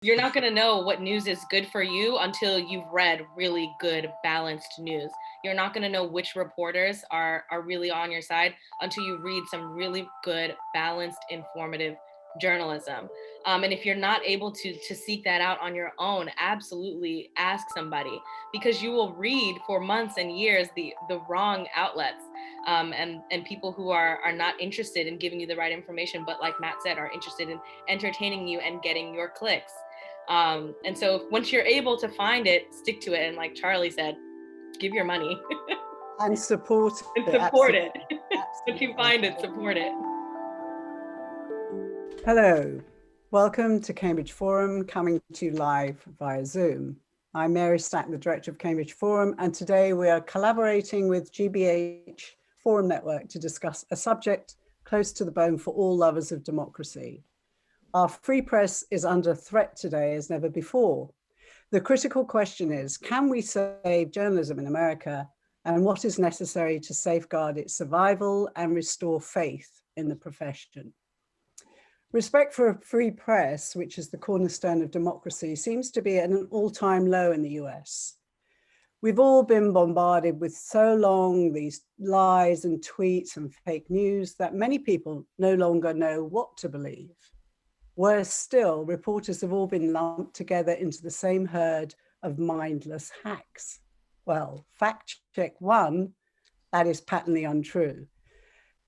You're not going to know what news is good for you until you've read really good, balanced news. You're not going to know which reporters are really on your side until you read some really good, balanced, informative journalism. And if you're not able to seek that out on your own, absolutely ask somebody, because you will read for months and years the wrong outlets, and people who are not interested in giving you the right information, but like Matt said, are interested in entertaining you and getting your clicks. And so once you're able to find it, stick to it. And like Charlie said, give your money and support and it. support it. If you Absolutely. find it, support it. Hello, welcome to Cambridge Forum, coming to you live via Zoom. I'm Mary Stack, the director of Cambridge Forum, and today we are collaborating with GBH Forum Network to discuss a subject close to the bone for all lovers of democracy. Our free press is under threat today as never before. The critical question is, can we save journalism in America, and what is necessary to safeguard its survival and restore faith in the profession? Respect for a free press, which is the cornerstone of democracy, seems to be at an all-time low in the US. We've all been bombarded with so long these lies and tweets and fake news that many people no longer know what to believe. Worse still, reporters have all been lumped together into the same herd of mindless hacks. Well, fact check one, that is patently untrue.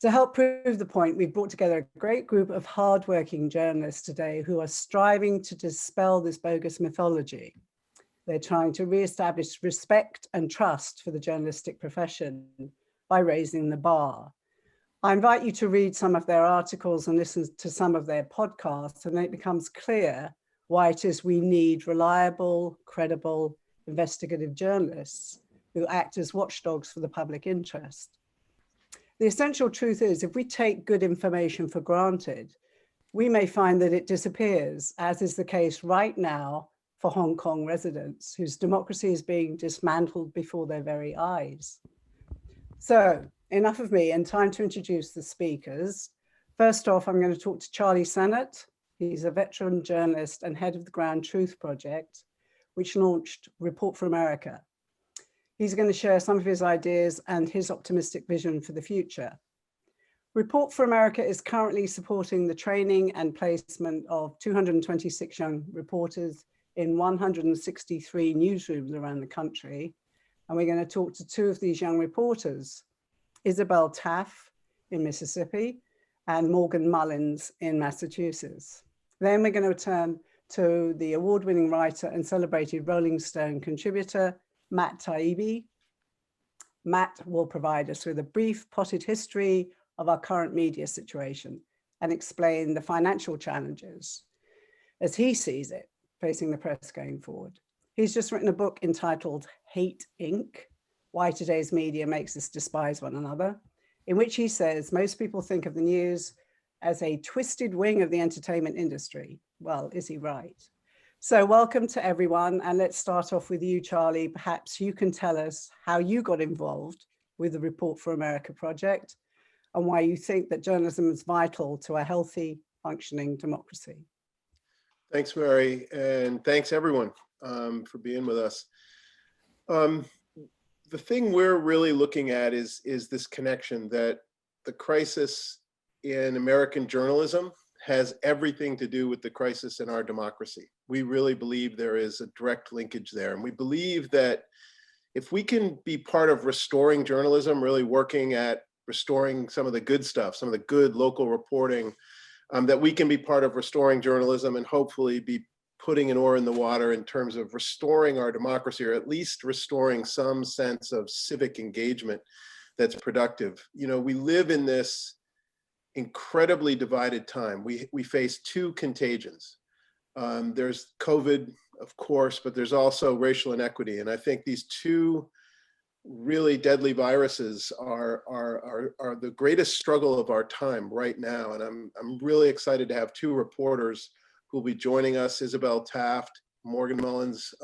To help prove the point, we've brought together a great group of hardworking journalists today who are striving to dispel this bogus mythology. They're trying to reestablish respect and trust for the journalistic profession by raising the bar. I invite you to read some of their articles and listen to some of their podcasts, and it becomes clear why it is we need reliable, credible, investigative journalists who act as watchdogs for the public interest. The essential truth is, if we take good information for granted, we may find that it disappears, as is the case right now for Hong Kong residents, whose democracy is being dismantled before their very eyes. So, enough of me, and time to introduce the speakers. First off, I'm going to talk to Charlie Sennott. He's a veteran journalist and head of the Ground Truth Project, which launched Report for America. He's going to share some of his ideas and his optimistic vision for the future. Report for America is currently supporting the training and placement of 226 young reporters in 163 newsrooms around the country. And we're going to talk to two of these young reporters, Isabel Taff in Mississippi and Morgan Mullins in Massachusetts. Then we're going to turn to the award-winning writer and celebrated Rolling Stone contributor, Matt Taibbi. Matt will provide us with a brief potted history of our current media situation and explain the financial challenges as he sees it facing the press going forward. He's just written a book entitled Hate Inc., Why Today's Media Makes Us Despise One Another, in which he says most people think of the news as a twisted wing of the entertainment industry. Well, is he right? So welcome to everyone, and let's start off with you, Charlie. Perhaps you can tell us how you got involved with the Report for America project and why you think that journalism is vital to a healthy, functioning democracy. Thanks, Mary, and thanks everyone for being with us. The thing we're really looking at is this connection that the crisis in American journalism has everything to do with the crisis in our democracy. We really believe there is a direct linkage there. And we believe that if we can be part of restoring journalism, really working at restoring some of the good stuff, some of the good local reporting, that we can be part of restoring journalism and hopefully be putting an oar in the water in terms of restoring our democracy, or at least restoring some sense of civic engagement that's productive. You know, we live in this incredibly divided time. We face two contagions. There's COVID, of course, but there's also racial inequity. And I think these two really deadly viruses are the greatest struggle of our time right now. And I'm really excited to have two reporters who will be joining us, Isabel Taft, Morgan Mullins,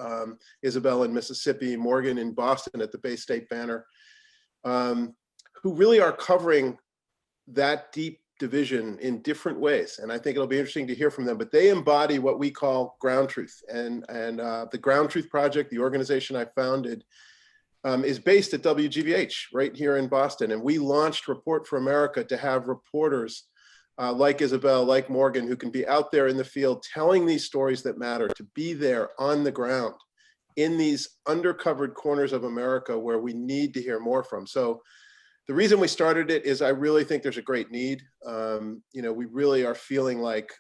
Isabel in Mississippi, Morgan in Boston at the Bay State Banner, who really are covering that deep division in different ways. And I think it'll be interesting to hear from them, but they embody what we call ground truth. And the Ground Truth Project, the organization I founded, is based at WGBH right here in Boston. And we launched Report for America to have reporters like Isabel, like Morgan, who can be out there in the field telling these stories that matter, to be there on the ground in these undercovered corners of America where we need to hear more from. So the reason we started it is I really think there's a great need. We really are feeling like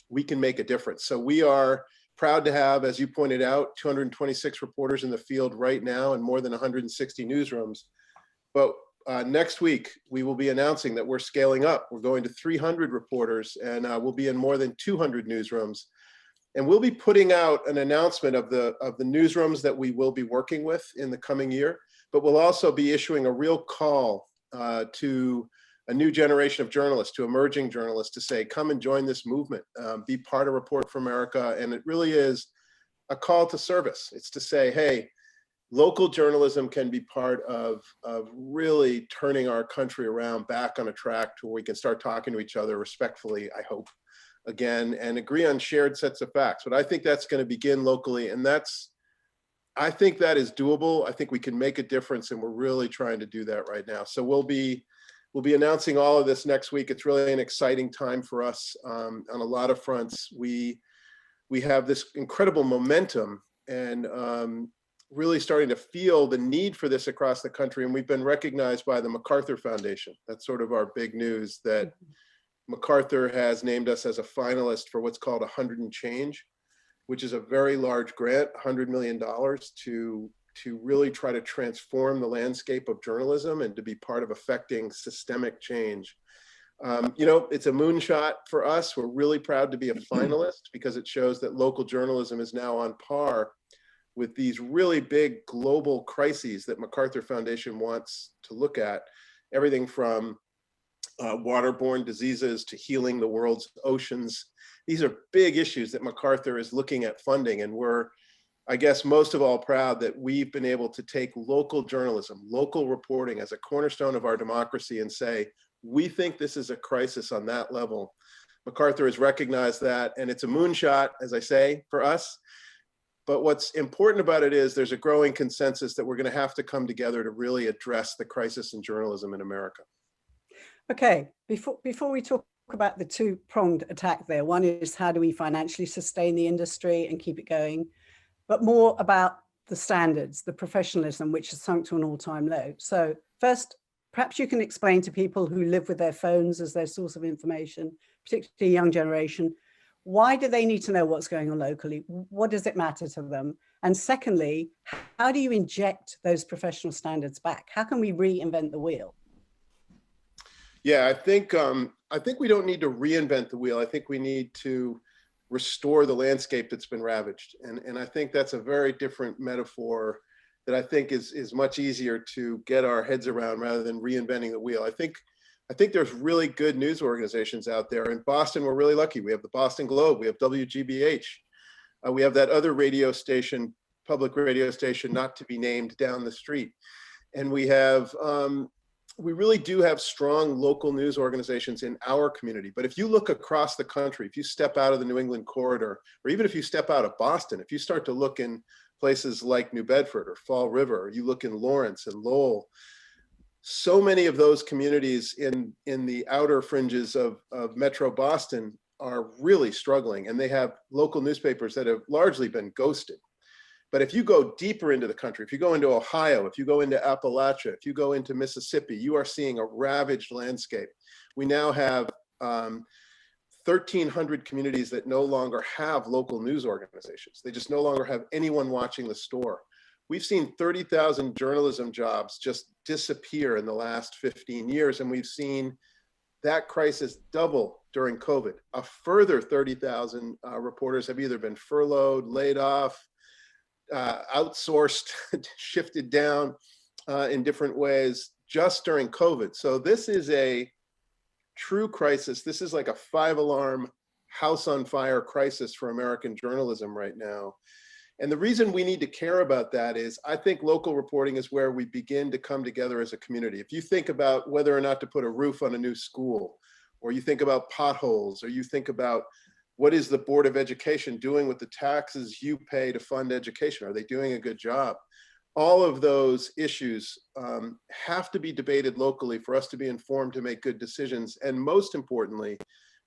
we can make a difference. So we are proud to have, as you pointed out, 226 reporters in the field right now and more than 160 newsrooms. But next week, we will be announcing that we're scaling up. We're going to 300 reporters, and we'll be in more than 200 newsrooms. And we'll be putting out an announcement of the newsrooms that we will be working with in the coming year. But we'll also be issuing a real call to a new generation of journalists, to emerging journalists, to say, come and join this movement, be part of Report for America. And it really is a call to service. It's to say, hey, local journalism can be part of really turning our country around, back on a track to where we can start talking to each other respectfully, I hope, again, and agree on shared sets of facts. But I think that's going to begin locally, and I think that is doable. I think we can make a difference, and we're really trying to do that right now. So we'll be announcing all of this next week. It's really an exciting time for us on a lot of fronts. We have this incredible momentum, and really starting to feel the need for this across the country. And we've been recognized by the MacArthur Foundation. That's sort of our big news, that MacArthur has named us as a finalist for what's called 100 and Change, which is a very large grant, $100 million to really try to transform the landscape of journalism and to be part of affecting systemic change. It's a moonshot for us. We're really proud to be a finalist because it shows that local journalism is now on par with these really big global crises that MacArthur Foundation wants to look at. Everything from waterborne diseases to healing the world's oceans. These are big issues that MacArthur is looking at funding, and we're, I guess, most of all proud that we've been able to take local journalism, local reporting as a cornerstone of our democracy and say, we think this is a crisis on that level. MacArthur has recognized that, and it's a moonshot, as I say, for us. But what's important about it is there's a growing consensus that we're going to have to come together to really address the crisis in journalism in America. Okay, before we talk about the two-pronged attack there, one is how do we financially sustain the industry and keep it going, but more about the standards, the professionalism, which has sunk to an all-time low. So first, perhaps you can explain to people who live with their phones as their source of information, particularly young generation, why do they need to know what's going on locally? What does it matter to them? And secondly, how do you inject those professional standards back? How can we reinvent the wheel? Yeah, I think we don't need to reinvent the wheel. I think we need to restore the landscape that's been ravaged. And I think that's a very different metaphor that I think is much easier to get our heads around rather than reinventing the wheel. I think there's really good news organizations out there. In Boston, we're really lucky. We have the Boston Globe, we have WGBH, we have that other radio station, public radio station, not to be named, down the street. And we have, we really do have strong local news organizations in our community. But if you look across the country, if you step out of the New England corridor, or even if you step out of Boston, if you start to look in places like New Bedford or Fall River, or you look in Lawrence and Lowell, so many of those communities in the outer fringes of Metro Boston are really struggling, and they have local newspapers that have largely been ghosted. But if you go deeper into the country, if you go into Ohio, if you go into Appalachia, if you go into Mississippi, you are seeing a ravaged landscape. We now have 1,300 communities that no longer have local news organizations. They just no longer have anyone watching the store. We've seen 30,000 journalism jobs just disappear in the last 15 years, and we've seen that crisis double during COVID. A further 30,000 reporters have either been furloughed, laid off, outsourced, shifted down in different ways just during COVID. So this is a true crisis. This is like a 5-alarm house on fire crisis for American journalism right now. And the reason we need to care about that is I think local reporting is where we begin to come together as a community. If you think about whether or not to put a roof on a new school, or you think about potholes, or you think about what is the Board of Education doing with the taxes you pay to fund education? Are they doing a good job? All of those issues have to be debated locally for us to be informed to make good decisions. And most importantly,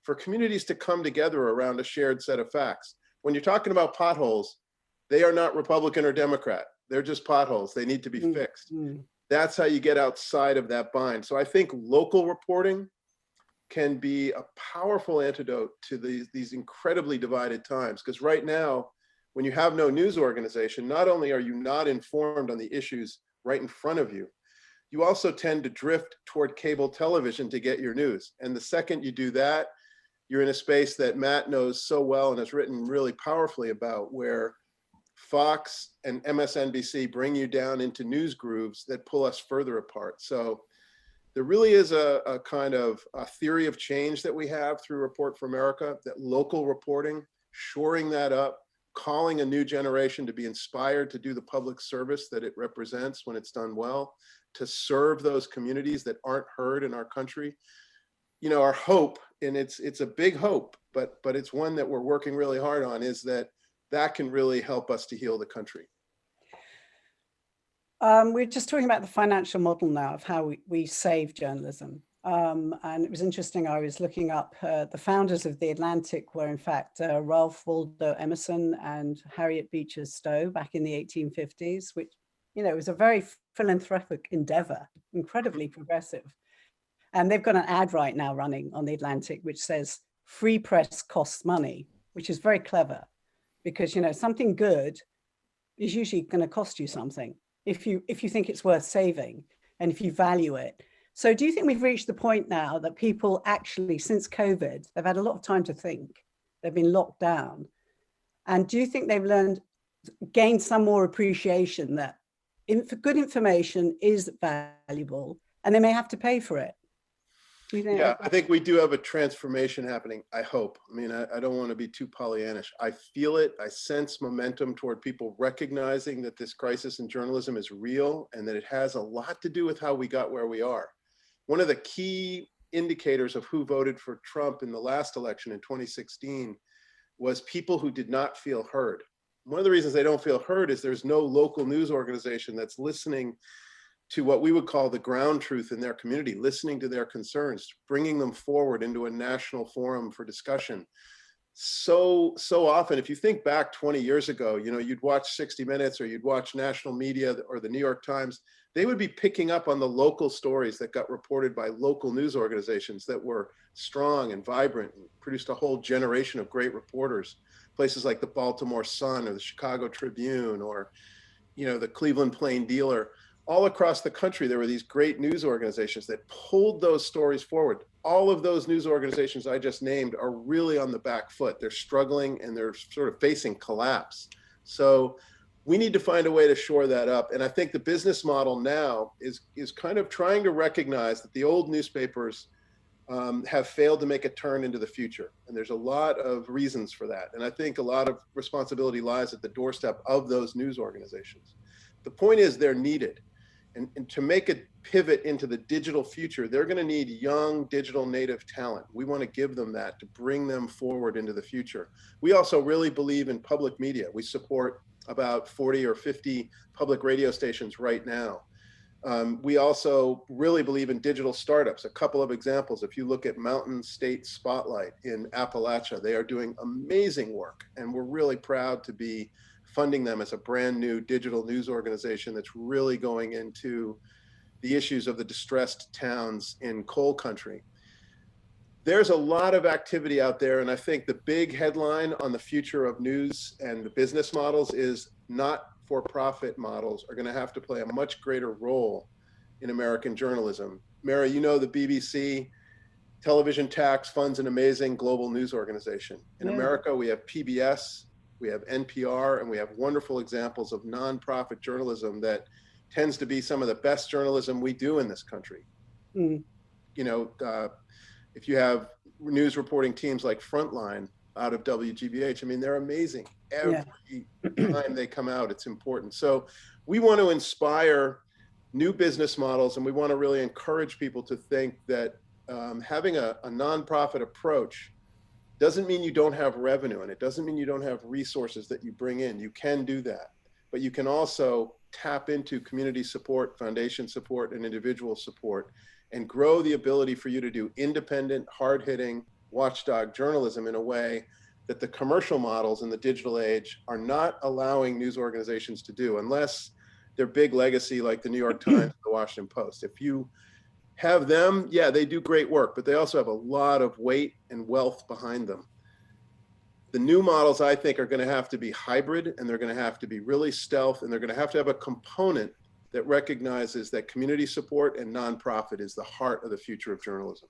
for communities to come together around a shared set of facts. When you're talking about potholes, they are not Republican or Democrat. They're just potholes. They need to be fixed. That's how you get outside of that bind. So I think local reporting can be a powerful antidote to these incredibly divided times. Because right now, when you have no news organization, not only are you not informed on the issues right in front of you, you also tend to drift toward cable television to get your news. And the second you do that, you're in a space that Matt knows so well and has written really powerfully about, where Fox and MSNBC bring you down into news grooves that pull us further apart. So there really is a kind of a theory of change that we have through Report for America, that local reporting, shoring that up, calling a new generation to be inspired to do the public service that it represents when it's done well, to serve those communities that aren't heard in our country. You know, our hope, and it's a big hope, but it's one that we're working really hard on, is that can really help us to heal the country. We're just talking about the financial model now of how we save journalism. And it was interesting, I was looking up, the founders of The Atlantic were in fact Ralph Waldo Emerson and Harriet Beecher Stowe back in the 1850s, which, you know, was a very philanthropic endeavor, incredibly progressive. And they've got an ad right now running on The Atlantic, which says, "Free press costs money," which is very clever, because, you know, something good is usually going to cost you something if you think it's worth saving and if you value it. So do you think we've reached the point now that people actually, since COVID, they've had a lot of time to think, they've been locked down, and do you think they've gained some more appreciation that good information is valuable and they may have to pay for it? Yeah, I think we do have a transformation happening, I hope. I mean, I don't want to be too Pollyannish. I feel it. I sense momentum toward people recognizing that this crisis in journalism is real and that it has a lot to do with how we got where we are. One of the key indicators of who voted for Trump in the last election in 2016 was people who did not feel heard. One of the reasons they don't feel heard is there's no local news organization that's listening to what we would call the ground truth in their community, listening to their concerns, bringing them forward into a national forum for discussion. So often, if you think back 20 years ago, you know, you'd watch 60 Minutes or you'd watch national media or the New York Times, they would be picking up on the local stories that got reported by local news organizations that were strong and vibrant and produced a whole generation of great reporters. Places like the Baltimore Sun or the Chicago Tribune or, you know, the Cleveland Plain Dealer. All across the country, there were these great news organizations that pulled those stories forward. All of those news organizations I just named are really on the back foot. They're struggling and they're sort of facing collapse. So we need to find a way to shore that up. And I think the business model now is kind of trying to recognize that the old newspapers have failed to make a turn into the future. And there's a lot of reasons for that. And I think a lot of responsibility lies at the doorstep of those news organizations. The point is they're needed. And to make a pivot into the digital future, they're going to need young digital native talent. We want to give them that to bring them forward into the future. We also really believe in public media. We support about 40 or 50 public radio stations right now. We also really believe in digital startups. A couple of examples, if you look at Mountain State Spotlight in Appalachia, they are doing amazing work. And we're really proud to be funding them as a brand new digital news organization that's really going into the issues of the distressed towns in coal country. There's a lot of activity out there, and I think the big headline on the future of news and the business models is not-for-profit models are going to have to play a much greater role in American journalism. Mary, you know the BBC television tax funds an amazing global news organization. In America, we have PBS, we have NPR, and we have wonderful examples of nonprofit journalism that tends to be some of the best journalism we do in this country. You know, if you have news reporting teams like Frontline out of WGBH, I mean, they're amazing. Every time they come out, it's important. So we want to inspire new business models, and we want to really encourage people to think that having a nonprofit approach doesn't mean you don't have revenue, and it doesn't mean you don't have resources that you bring in. You can do that, but you can also tap into community support, foundation support, and individual support, and grow the ability for you to do independent, hard-hitting, watchdog journalism in a way that the commercial models in the digital age are not allowing news organizations to do, unless they're big legacy like the New York Times and the Washington Post. If you have them, yeah, they do great work, but they also have a lot of weight and wealth behind them. The new models, I think, are going to have to be hybrid, and they're going to have to be really stealth, and they're going to have a component that recognizes that community support and nonprofit is the heart of the future of journalism.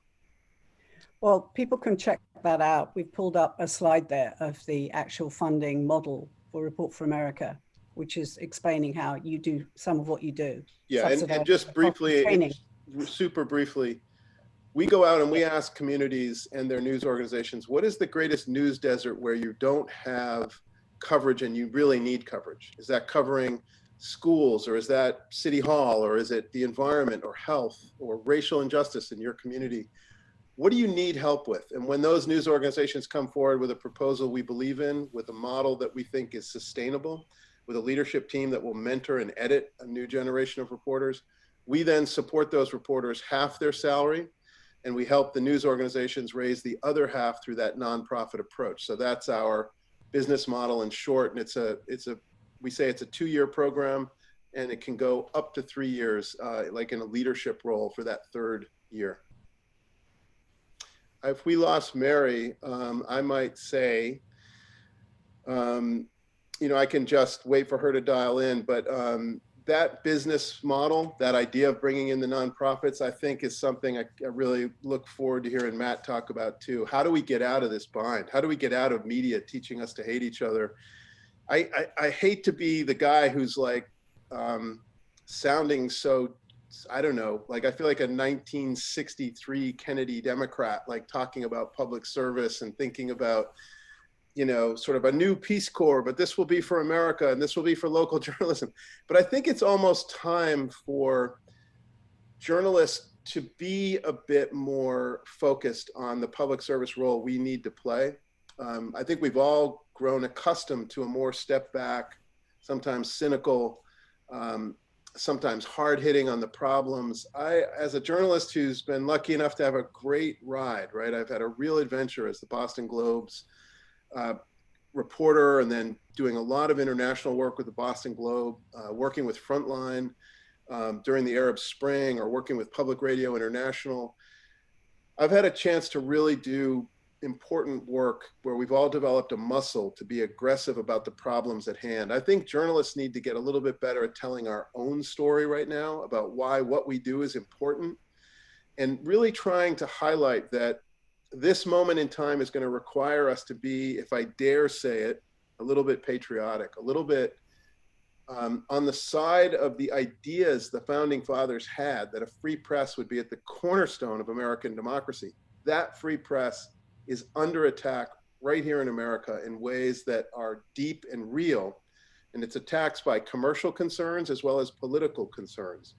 Well, people can check that out. We've pulled up a slide there of the actual funding model for Report for America, which is explaining how you do some of what you do. Yeah, and just briefly, super briefly, we go out and we ask communities and their news organizations, what is the greatest news desert where you don't have coverage and you really need coverage? Is that covering schools, or is that City Hall, or is it the environment or health or racial injustice in your community? What do you need help with? And when those news organizations come forward with a proposal we believe in, with a model that we think is sustainable, with a leadership team that will mentor and edit a new generation of reporters, we then support those reporters half their salary, and we help the news organizations raise the other half through that nonprofit approach. So that's our business model in short, and we say it's a 2-year program, and it can go up to 3 years, like in a leadership role for that 3rd year. If we lost Mary, I might say, I can just wait for her to dial in, but that business model, that idea of bringing in the nonprofits, I think is something I really look forward to hearing Matt talk about too. How do we get out of this bind? How do we get out of media teaching us to hate each other? I hate to be the guy who's like sounding so, I don't know, like I feel like a 1963 Kennedy Democrat, like talking about public service and thinking about, sort of a new Peace Corps, but this will be for America and this will be for local journalism. But I think it's almost time for journalists to be a bit more focused on the public service role we need to play. I think we've all grown accustomed to a more step back, sometimes cynical, sometimes hard hitting on the problems. As a journalist who's been lucky enough to have a great ride, right? I've had a real adventure as the Boston Globe's reporter, and then doing a lot of international work with the Boston Globe, working with Frontline during the Arab Spring, or working with Public Radio International. I've had a chance to really do important work where we've all developed a muscle to be aggressive about the problems at hand. I think journalists need to get a little bit better at telling our own story right now about why what we do is important, and really trying to highlight that this moment in time is going to require us to be, if I dare say it, a little bit patriotic, a little bit on the side of the ideas the founding fathers had, that a free press would be at the cornerstone of American democracy. That free press is under attack right here in America in ways that are deep and real, and it's attacked by commercial concerns as well as political concerns.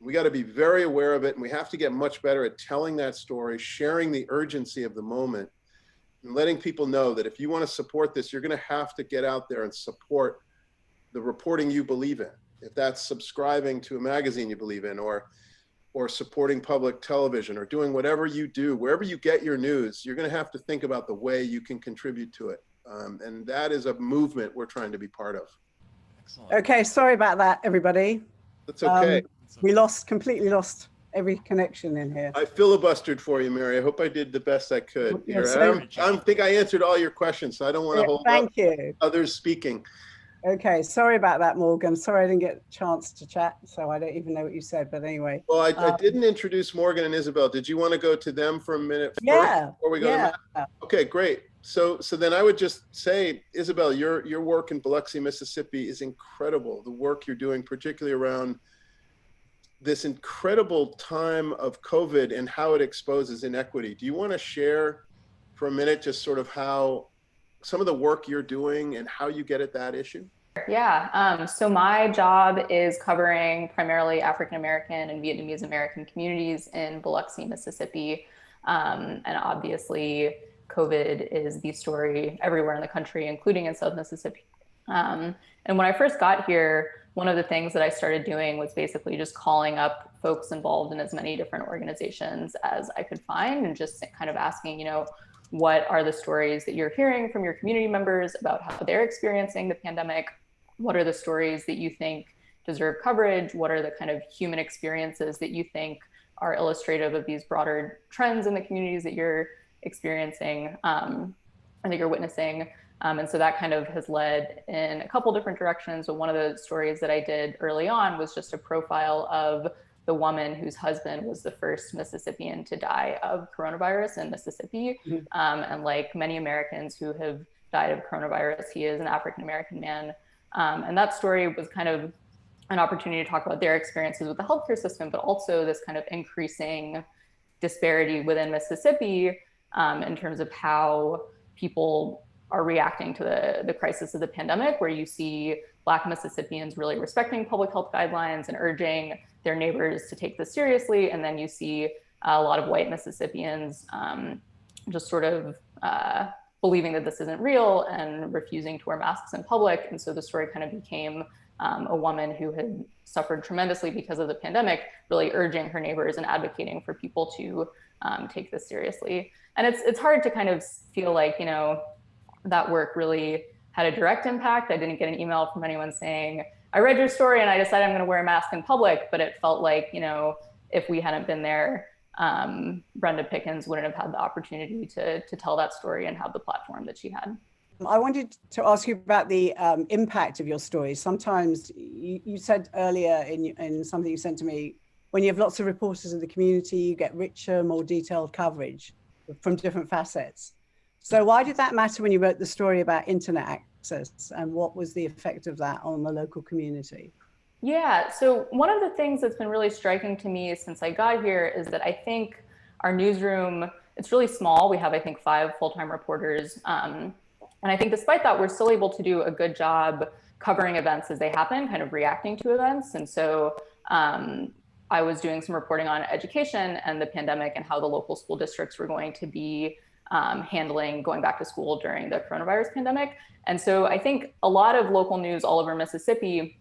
We got to be very aware of it, and we have to get much better at telling that story, sharing the urgency of the moment, and letting people know that if you want to support this, you're going to have to get out there and support the reporting you believe in. If that's subscribing to a magazine you believe in, or supporting public television, or doing whatever you do, wherever you get your news, you're going to have to think about the way you can contribute to it. And that is a movement we're trying to be part of. Excellent. Okay, sorry about that, everybody. That's okay. We completely lost every connection in here. I filibustered for you, Mary. I hope I did the best I could. Yeah, Here. I think I answered all your questions, so I don't want to hold up others speaking. Okay, sorry about that, Morgan. Sorry I didn't get a chance to chat, so I don't even know what you said, but anyway. Well, I didn't introduce Morgan and Isabel. Did you want to go to them for a minute first before we go to Matt? Okay, great. So then I would just say, Isabel, your work in Biloxi, Mississippi is incredible. The work you're doing, particularly around this incredible time of COVID and how it exposes inequity. Do you want to share for a minute just sort of how some of the work you're doing and how you get at that issue? Yeah, so my job is covering primarily African American and Vietnamese American communities in Biloxi, Mississippi. And obviously, COVID is the story everywhere in the country, including in South Mississippi. And when I first got here, one of the things that I started doing was basically just calling up folks involved in as many different organizations as I could find and just kind of asking, what are the stories that you're hearing from your community members about how they're experiencing the pandemic? What are the stories that you think deserve coverage? What are the kind of human experiences that you think are illustrative of these broader trends in the communities that you're experiencing and that you're witnessing? And so that kind of has led in a couple different directions. But one of the stories that I did early on was just a profile of the woman whose husband was the first Mississippian to die of coronavirus in Mississippi. And like many Americans who have died of coronavirus, he is an African American man. And that story was kind of an opportunity to talk about their experiences with the healthcare system, but also this kind of increasing disparity within Mississippi in terms of how people are reacting to the crisis of the pandemic, where you see Black Mississippians really respecting public health guidelines and urging their neighbors to take this seriously. And then you see a lot of white Mississippians just sort of believing that this isn't real and refusing to wear masks in public. And so the story kind of became a woman who had suffered tremendously because of the pandemic, really urging her neighbors and advocating for people to take this seriously. And it's hard to kind of feel like, that work really had a direct impact. I didn't get an email from anyone saying, I read your story and I decided I'm going to wear a mask in public, but it felt like, if we hadn't been there, Brenda Pickens wouldn't have had the opportunity to tell that story and have the platform that she had. I wanted to ask you about the impact of your stories. Sometimes you said earlier in something you sent to me, when you have lots of reporters in the community, you get richer, more detailed coverage from different facets. So why did that matter when you wrote the story about internet access, and what was the effect of that on the local community? Yeah, so one of the things that's been really striking to me since I got here is that I think our newsroom, it's really small. We have, I think, 5 full-time reporters. And I think despite that, we're still able to do a good job covering events as they happen, kind of reacting to events. And so I was doing some reporting on education and the pandemic and how the local school districts were going to be handling going back to school during the coronavirus pandemic. And so I think a lot of local news all over Mississippi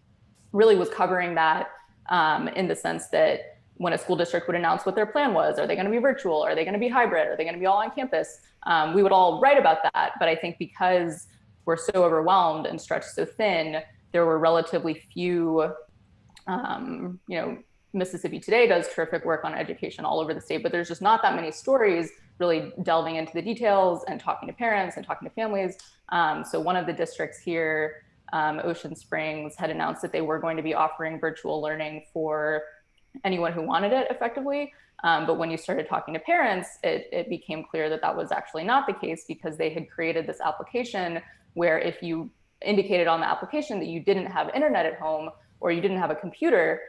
really was covering that in the sense that when a school district would announce what their plan was, are they going to be virtual? Are they going to be hybrid? Are they going to be all on campus? We would all write about that. But I think because we're so overwhelmed and stretched so thin, there were relatively few, Mississippi Today does terrific work on education all over the state, but there's just not that many stories really delving into the details and talking to parents and talking to families. So one of the districts here, Ocean Springs, had announced that they were going to be offering virtual learning for anyone who wanted it effectively. But when you started talking to parents, it became clear that that was actually not the case, because they had created this application where if you indicated on the application that you didn't have internet at home or you didn't have a computer,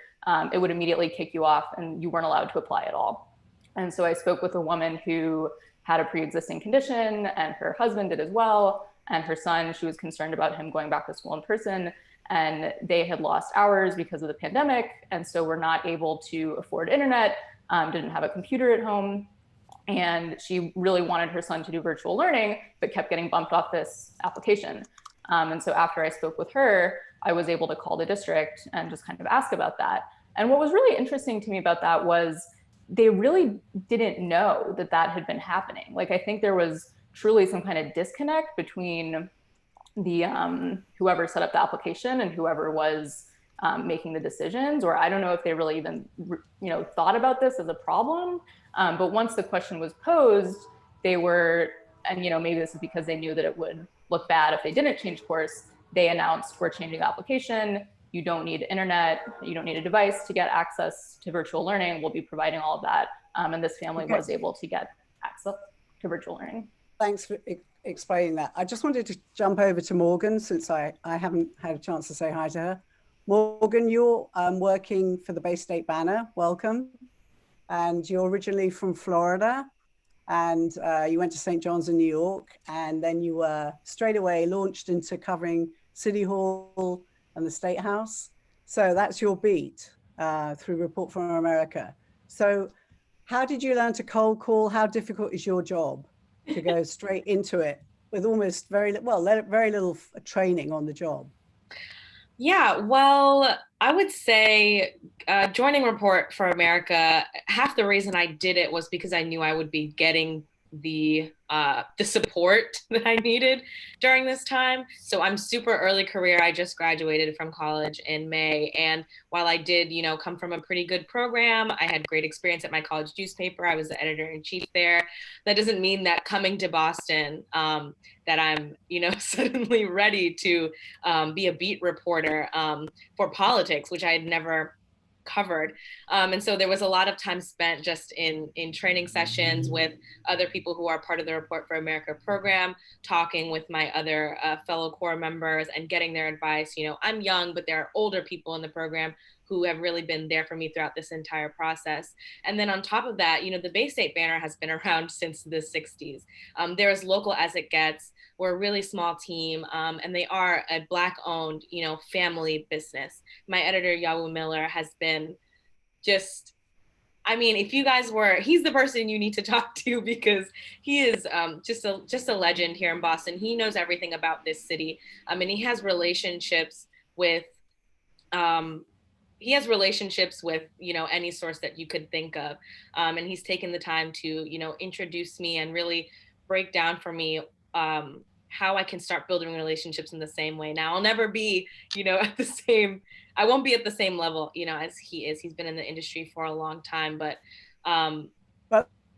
it would immediately kick you off and you weren't allowed to apply at all. And so I spoke with a woman who had a pre-existing condition, and her husband did as well. And her son, she was concerned about him going back to school in person, and they had lost hours because of the pandemic. And so were not able to afford internet, didn't have a computer at home. And she really wanted her son to do virtual learning, but kept getting bumped off this application. And so after I spoke with her, I was able to call the district and just kind of ask about that. And what was really interesting to me about that was they really didn't know that that had been happening. Like, I think there was truly some kind of disconnect between the whoever set up the application and whoever was making the decisions, or I don't know if they really even thought about this as a problem. But once the question was posed, they were, and maybe this is because they knew that it would look bad if they didn't change course, they announced, we're changing the application. You don't need internet, you don't need a device to get access to virtual learning. We'll be providing all of that. And this family was able to get access to virtual learning. Thanks for explaining that. I just wanted to jump over to Morgan, since I haven't had a chance to say hi to her. Morgan, you're working for the Bay State Banner. Welcome. And you're originally from Florida, and you went to St. John's in New York, and then you were straight away launched into covering City Hall and the State House. So that's your beat through Report from America. So how did you learn to cold call? How difficult is your job to go straight into it with almost very little training on the job? Yeah, well, I would say joining Report for America, half the reason I did it was because I knew I would be getting the support that I needed during this time. So I'm super early career. I just graduated from college in May. And while I did, come from a pretty good program, I had great experience at my college newspaper. I was the editor-in-chief there. That doesn't mean that coming to Boston, that I'm, suddenly ready to be a beat reporter for politics, which I had never covered. And so there was a lot of time spent just in training sessions with other people who are part of the Report for America program, talking with my other fellow corps members and getting their advice. I'm young, but there are older people in the program who have really been there for me throughout this entire process. And then on top of that, the Bay State Banner has been around since the 60s. They're as local as it gets. We're a really small team, and they are a Black-owned, family business. My editor, Yawu Miller, has been just, if you guys he's the person you need to talk to, because he is just a legend here in Boston. He knows everything about this city. And he has relationships with any source that you could think of. And he's taken the time to, introduce me and really break down for me how I can start building relationships in the same way. Now, I'll never be, I won't be at the same level, as he is. He's been in the industry for a long time, but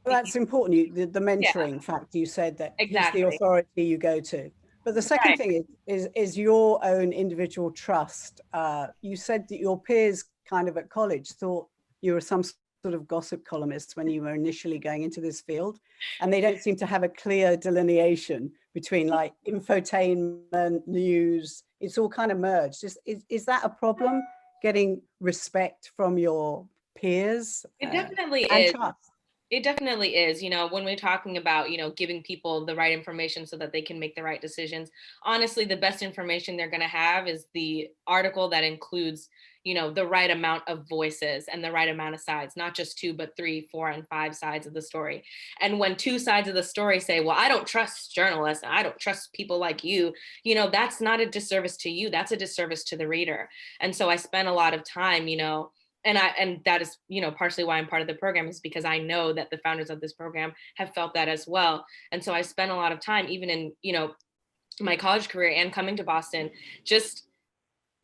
that's important. The mentoring fact, you said that exactly. He's the authority you go to. But the second thing is your own individual trust. You said that your peers kind of at college thought you were some sort of gossip columnist when you were initially going into this field, and they don't seem to have a clear delineation between like infotainment, news. It's all kind of merged. Is that a problem, getting respect from your peers? It definitely and is. Trust? It definitely is. When we're talking about, giving people the right information so that they can make the right decisions, honestly, the best information they're going to have is the article that includes, the right amount of voices and the right amount of sides, not just 2, but 3, 4, and 5 sides of the story. And when 2 sides of the story say, well, I don't trust journalists, and I don't trust people like you, that's not a disservice to you. That's a disservice to the reader. And so I spent a lot of time, and that is, partially why I'm part of the program, is because I know that the founders of this program have felt that as well. And so I spent a lot of time, even in, my college career and coming to Boston, just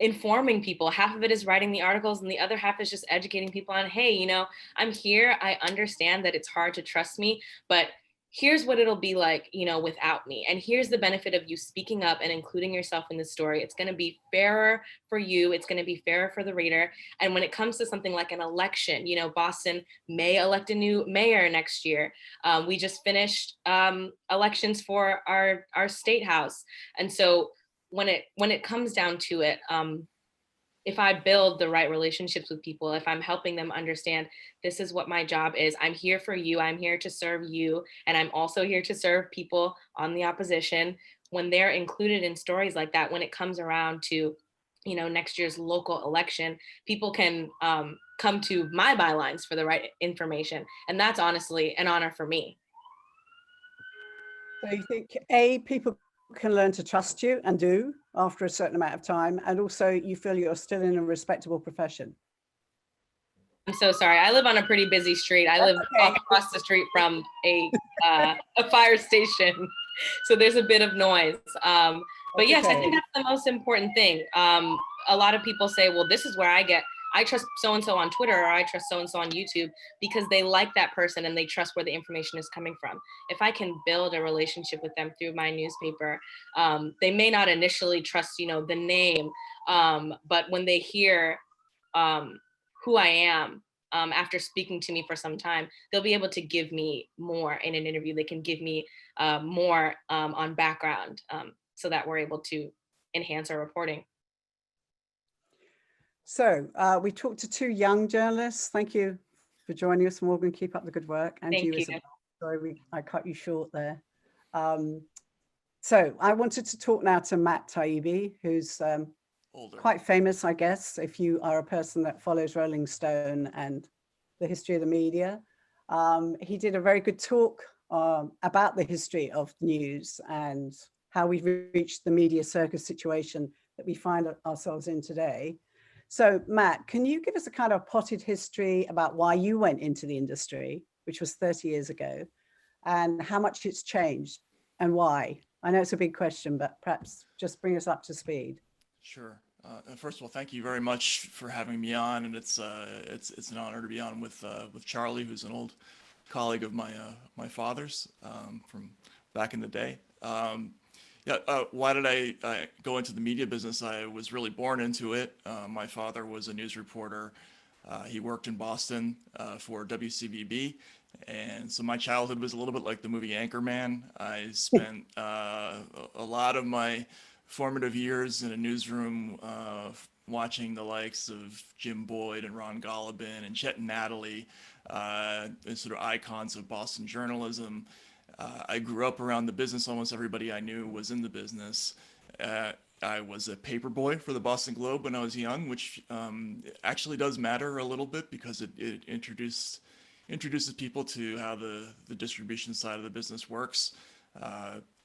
informing people. Half of it is writing the articles, and the other half is just educating people on, hey, I'm here. I understand that it's hard to trust me, but here's what it'll be like, without me. And here's the benefit of you speaking up and including yourself in the story. It's going to be fairer for you. It's going to be fairer for the reader. And when it comes to something like an election, Boston may elect a new mayor next year. We just finished elections for our state house. And so when it comes down to it, if I build the right relationships with people, if I'm helping them understand this is what my job is, I'm here for you, I'm here to serve you, and I'm also here to serve people on the opposition. When they're included in stories like that, when it comes around to, next year's local election, people can come to my bylines for the right information. And that's honestly an honor for me. So you think, people can learn to trust you, and do, after a certain amount of time, and also you feel you're still in a respectable profession? I'm so sorry. I live on a pretty busy street. I live across the street from a fire station, so there's a bit of noise. But yes, I think that's the most important thing. A lot of people say, well, this is where I trust so-and-so on Twitter, or I trust so-and-so on YouTube, because they like that person and they trust where the information is coming from. If I can build a relationship with them through my newspaper, they may not initially trust, the name, but when they hear who I am, after speaking to me for some time, they'll be able to give me more in an interview. They can give me more on background, so that we're able to enhance our reporting. So we talked to 2 young journalists. Thank you for joining us, Morgan. Keep up the good work. And Thank you. Isabel. Sorry, I cut you short there. So I wanted to talk now to Matt Taibbi, who's Older. quite famous, I guess, if you are a person that follows Rolling Stone and the history of the media. He did a very good talk about the history of news and how we've reached the media circus situation that we find ourselves in today. So Matt, can you give us a kind of potted history about why you went into the industry, which was 30 years ago, and how much it's changed and why? I know it's a big question, but perhaps just bring us up to speed. Sure. And first of all, thank you very much for having me on, and it's an honor to be on with Charlie, who's an old colleague of my father's from back in the day. Why did I go into the media business? I was really born into it. My father was a news reporter. He worked in Boston for WCVB, and so my childhood was a little bit like the movie Anchorman. I spent a lot of my formative years in a newsroom watching the likes of Jim Boyd and Ron Golubin and Chet and Natalie, sort of icons of Boston journalism. I grew up around the business. Almost everybody I knew was in the business. I was a paper boy for the Boston Globe when I was young, which actually does matter a little bit because it introduces people to how the distribution side of the business works.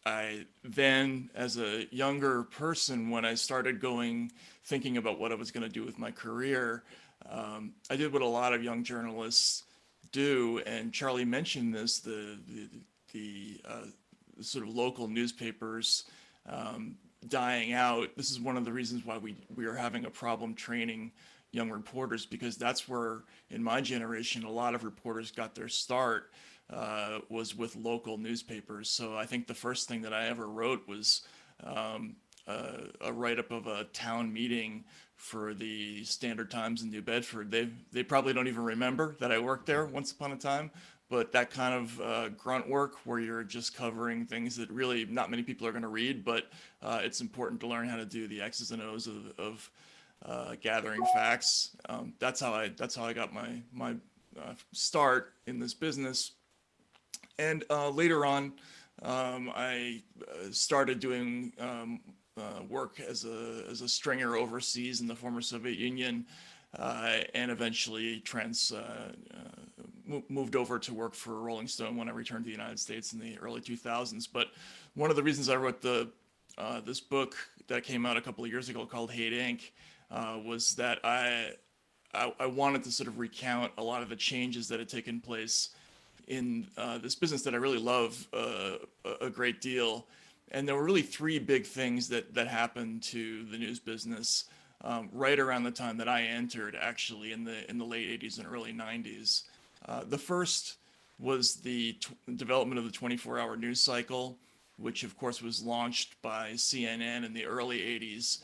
I then, as a younger person, when I started thinking about what I was going to do with my career, I did what a lot of young journalists do, and Charlie mentioned this, the sort of local newspapers dying out. This is one of the reasons why we are having a problem training young reporters, because that's where, in my generation, a lot of reporters got their start, was with local newspapers. So I think the first thing that I ever wrote was a write-up of a town meeting for the Standard Times in New Bedford. They probably don't even remember that I worked there once upon a time, but that kind of grunt work where you're just covering things that really not many people are going to read, but it's important to learn how to do the X's and O's of gathering facts. That's how I got my start in this business. And later on, I started doing work as a stringer overseas in the former Soviet Union, and eventually moved over to work for Rolling Stone when I returned to the United States in the early 2000s. But one of the reasons I wrote this book that came out a couple of years ago called Hate Inc. Was that I wanted to sort of recount a lot of the changes that had taken place in this business that I really love a great deal. And there were really three big things that happened to the news business right around the time that I entered, actually, in the late 80s and early 90s. The first was the development of the 24-hour news cycle, which of course was launched by CNN in the early 80s.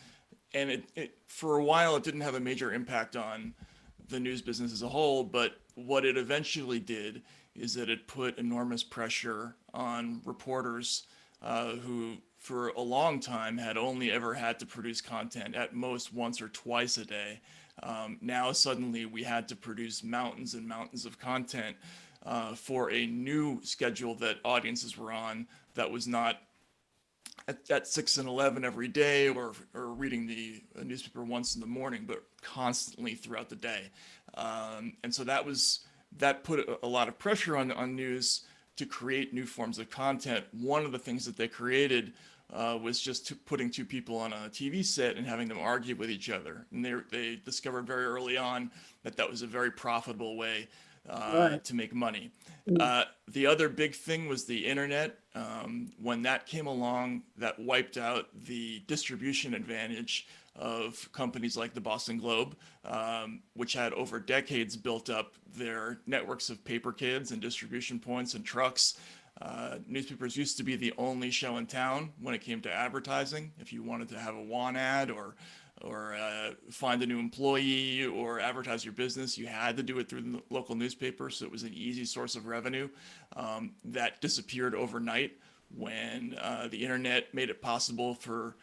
And it for a while, it didn't have a major impact on the news business as a whole, but what it eventually did is that it put enormous pressure on reporters who for a long time had only ever had to produce content at most once or twice a day. Now suddenly we had to produce mountains and mountains of content for a new schedule that audiences were on that was not at 6 and 11 every day, or reading the newspaper once in the morning, but constantly throughout the day. And so that put a lot of pressure on news to create new forms of content. One of the things that they created was just putting two people on a TV set and having them argue with each other. And they discovered very early on that was a very profitable way to make money. The other big thing was the internet. When that came along, that wiped out the distribution advantage of companies like the Boston Globe, which had over decades built up their networks of paper kids and distribution points and trucks. Newspapers used to be the only show in town when it came to advertising. If you wanted to have a want ad or find a new employee or advertise your business, you had to do it through the local newspaper. So it was an easy source of revenue. That disappeared overnight when the internet made it possible for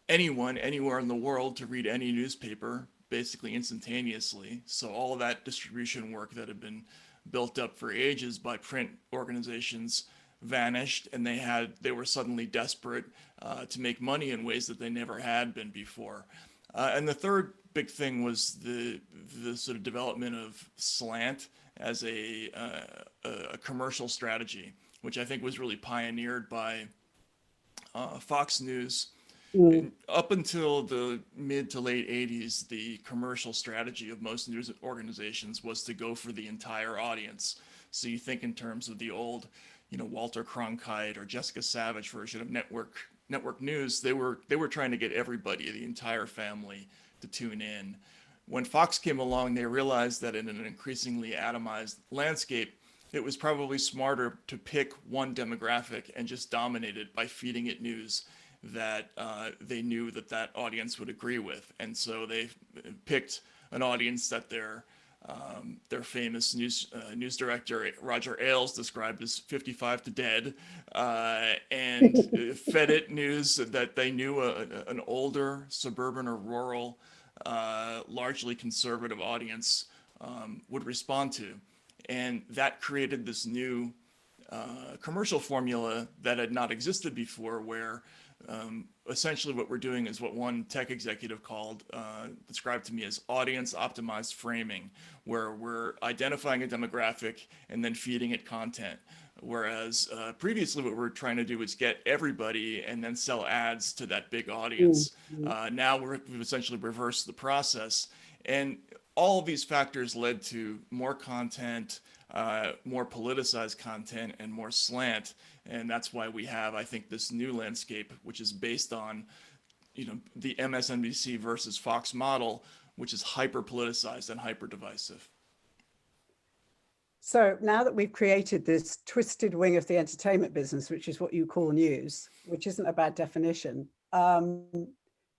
anyone, anywhere in the world to read any newspaper basically instantaneously. So all of that distribution work that had been built up for ages by print organizations vanished, and they were suddenly desperate to make money in ways that they never had been before. And the third big thing was the sort of development of slant as a commercial strategy, which I think was really pioneered by Fox News. And up until the mid to late 80s, the commercial strategy of most news organizations was to go for the entire audience. So you think in terms of the old, Walter Cronkite or Jessica Savage version of network news. They were trying to get everybody, the entire family, to tune in. When Fox came along, they realized that in an increasingly atomized landscape, it was probably smarter to pick one demographic and just dominate it by feeding it news that they knew that audience would agree with. And so they picked an audience that their famous news director Roger Ailes described as 55 to dead, and fed it news that they knew an older suburban or rural, largely conservative audience would respond to. And that created this new commercial formula that had not existed before, where essentially what we're doing is what one tech executive described to me as audience optimized framing, where we're identifying a demographic and then feeding it content. Whereas previously what we're trying to do is get everybody and then sell ads to that big audience. Now we've essentially reversed the process. And all of these factors led to more content, more politicized content, and more slant. And that's why we have, I think, this new landscape, which is based on, the MSNBC versus Fox model, which is hyper politicized and hyper divisive. So now that we've created this twisted wing of the entertainment business, which is what you call news, which isn't a bad definition, do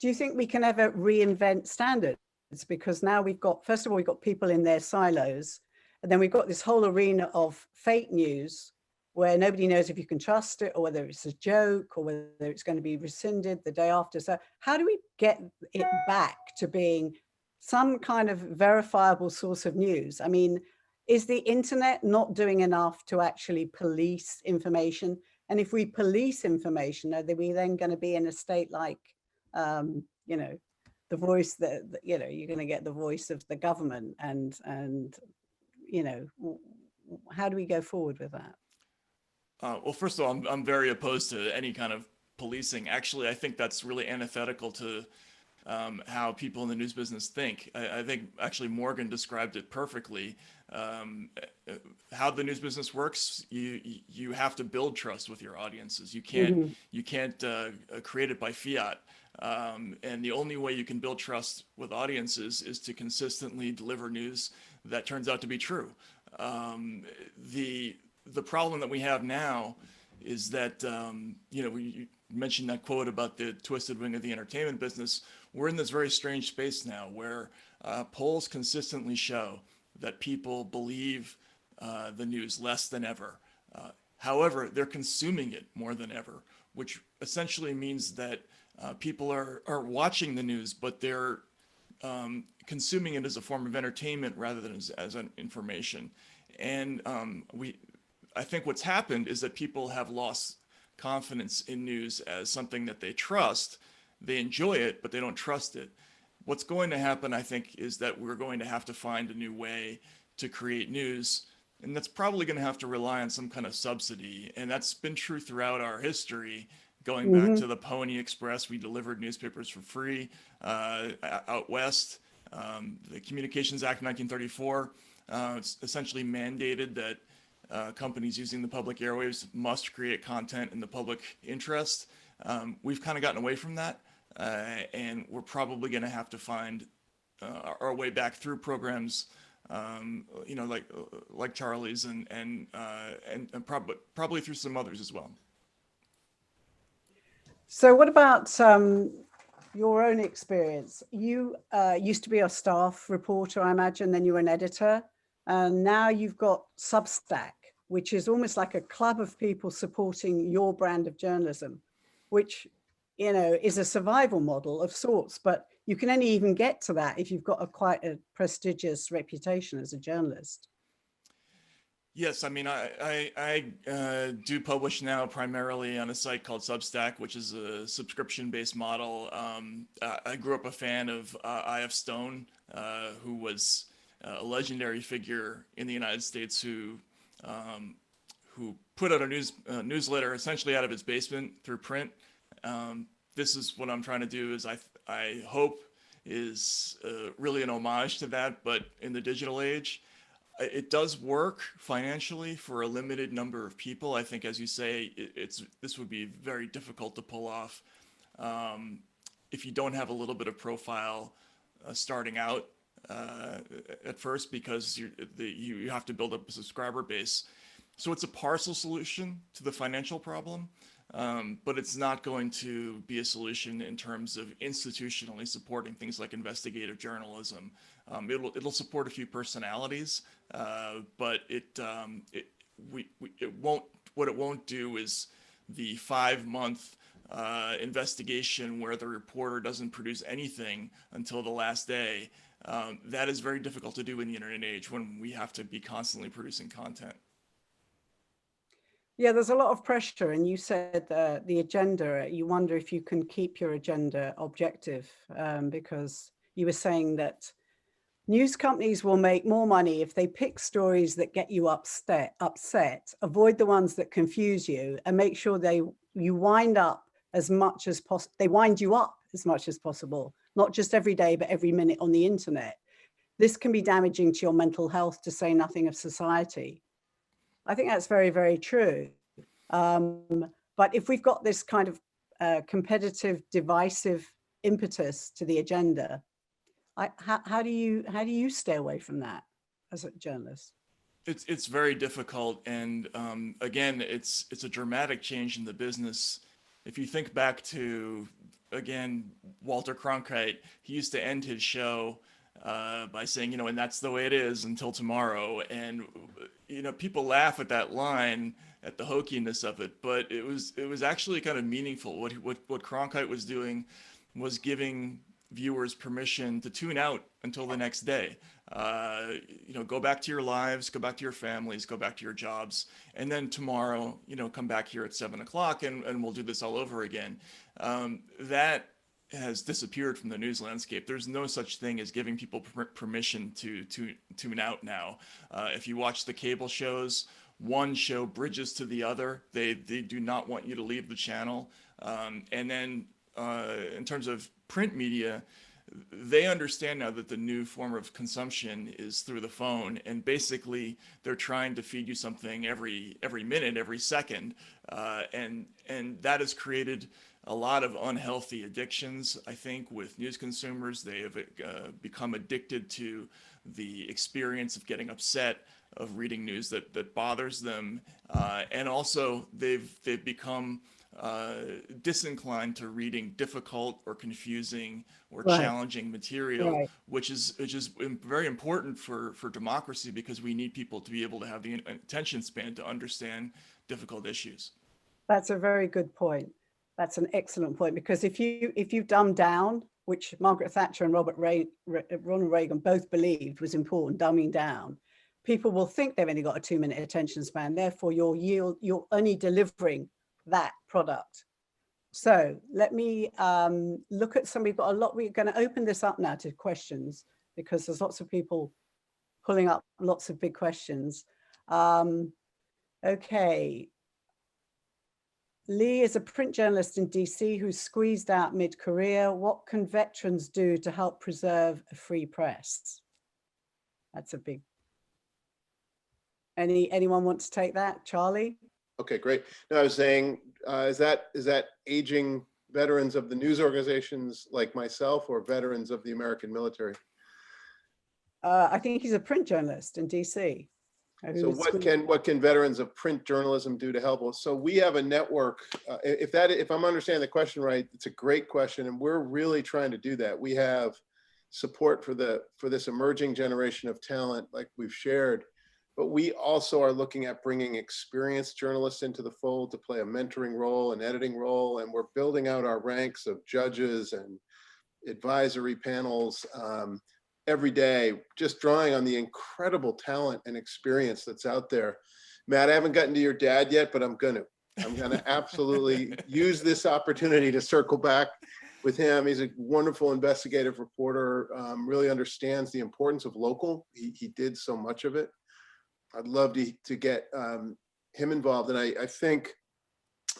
you think we can ever reinvent standards? Because now first of all, we've got people in their silos, and then we've got this whole arena of fake news where nobody knows if you can trust it or whether it's a joke or whether it's going to be rescinded the day after. So how do we get it back to being some kind of verifiable source of news? I mean, is the internet not doing enough to actually police information? And if we police information, are we then going to be in a state like, the voice that, you're going to get the voice of the government, and how do we go forward with that? Well, first of all, I'm very opposed to any kind of policing. Actually, I think that's really antithetical to how people in the news business think. I think actually Morgan described it perfectly. How the news business works, you have to build trust with your audiences. You can't create it by fiat. And the only way you can build trust with audiences is to consistently deliver news that turns out to be true. The problem that we have now is that, you mentioned that quote about the twisted wing of the entertainment business. We're in this very strange space now where polls consistently show that people believe the news less than ever. However, they're consuming it more than ever, which essentially means that people are watching the news, but they're consuming it as a form of entertainment rather than as an information. And I think what's happened is that people have lost confidence in news as something that they trust. They enjoy it, but they don't trust it. What's going to happen, I think, is that we're going to have to find a new way to create news. And that's probably going to have to rely on some kind of subsidy. And that's been true throughout our history. Going back to the Pony Express, we delivered newspapers for free out west. The Communications Act of 1934 essentially mandated that companies using the public airwaves must create content in the public interest. We've kind of gotten away from that, and we're probably going to have to find our way back through programs, like Charlie's, and probably through some others as well. So, what about your own experience? You used to be a staff reporter, I imagine, then you were an editor, and now you've got Substack, which is almost like a club of people supporting your brand of journalism, which, is a survival model of sorts, but you can only even get to that if you've got quite a prestigious reputation as a journalist. Yes, I mean, I do publish now primarily on a site called Substack, which is a subscription-based model. I grew up a fan of I.F. Stone, who was a legendary figure in the United States um, who put out a newsletter essentially out of his basement through print. This is what I'm trying to do. Is I hope is really an homage to that, but in the digital age. It does work financially for a limited number of people. I think, as you say, this would be very difficult to pull off um, if you don't have a little bit of profile starting out at first, because you have to build up a subscriber base. So it's a partial solution to the financial problem, but it's not going to be a solution in terms of institutionally supporting things like investigative journalism. It'll support a few personalities, but it won't. What it won't do is the 5-month investigation where the reporter doesn't produce anything until the last day. That is very difficult to do in the internet age when we have to be constantly producing content. Yeah, there's a lot of pressure, and you said the agenda, you wonder if you can keep your agenda objective, because you were saying that news companies will make more money if they pick stories that get you upset, avoid the ones that confuse you, and make sure you wind up as much as possible. They wind you up as much as possible, not just every day, but every minute on the internet. This can be damaging to your mental health, to say nothing of society. I think that's very, very true. But if we've got this kind of competitive, divisive impetus to the agenda, how do you stay away from that as a journalist? It's very difficult, and again, it's a dramatic change in the business. If you think back to, again, Walter Cronkite, he used to end his show by saying, and that's the way it is until tomorrow. And people laugh at that line, at the hokiness of it, but it was actually kind of meaningful. What Cronkite was doing was giving viewers permission to tune out until the next day. Go back to your lives, go back to your families, go back to your jobs, and then tomorrow, come back here at 7:00 and we'll do this all over again. That has disappeared from the news landscape. There's no such thing as giving people permission to tune out now. If you watch the cable shows, one show bridges to the other. They do not want you to leave the channel. And then in terms of print media, they understand now that the new form of consumption is through the phone, and basically they're trying to feed you something every minute, every second, and that has created a lot of unhealthy addictions. I think with news consumers, they have become addicted to the experience of getting upset, of reading news that bothers them, and also they've become disinclined to reading difficult or confusing or challenging material, which is very important for democracy, because we need people to be able to have the attention span to understand difficult issues. That's a very good point. That's an excellent point, because if you dumb down, which Margaret Thatcher and Ronald Reagan both believed was important, dumbing down, people will think they've only got a 2-minute attention span. Therefore, you're only delivering that product. So let me look at some. We've got a lot. We're going to open this up now to questions, because there's lots of people pulling up lots of big questions. Okay. Lee is a print journalist in DC who's squeezed out mid-career. What can veterans do to help preserve a free press? That's a big. Anyone want to take that? Charlie? Okay, great. No, I was saying, is that aging veterans of the news organizations like myself, or veterans of the American military? I think he's a print journalist in DC. So what can veterans of print journalism do to help us? So we have a network. If I'm understanding the question right, it's a great question, and we're really trying to do that. We have support for this emerging generation of talent, like we've shared, but we also are looking at bringing experienced journalists into the fold to play a mentoring role, an editing role, and we're building out our ranks of judges and advisory panels. every day, just drawing on the incredible talent and experience that's out there. Matt, I haven't gotten to your dad yet, but I'm gonna absolutely use this opportunity to circle back with him. He's a wonderful investigative reporter, really understands the importance of local. He did so much of it. I'd love to get him involved. And I think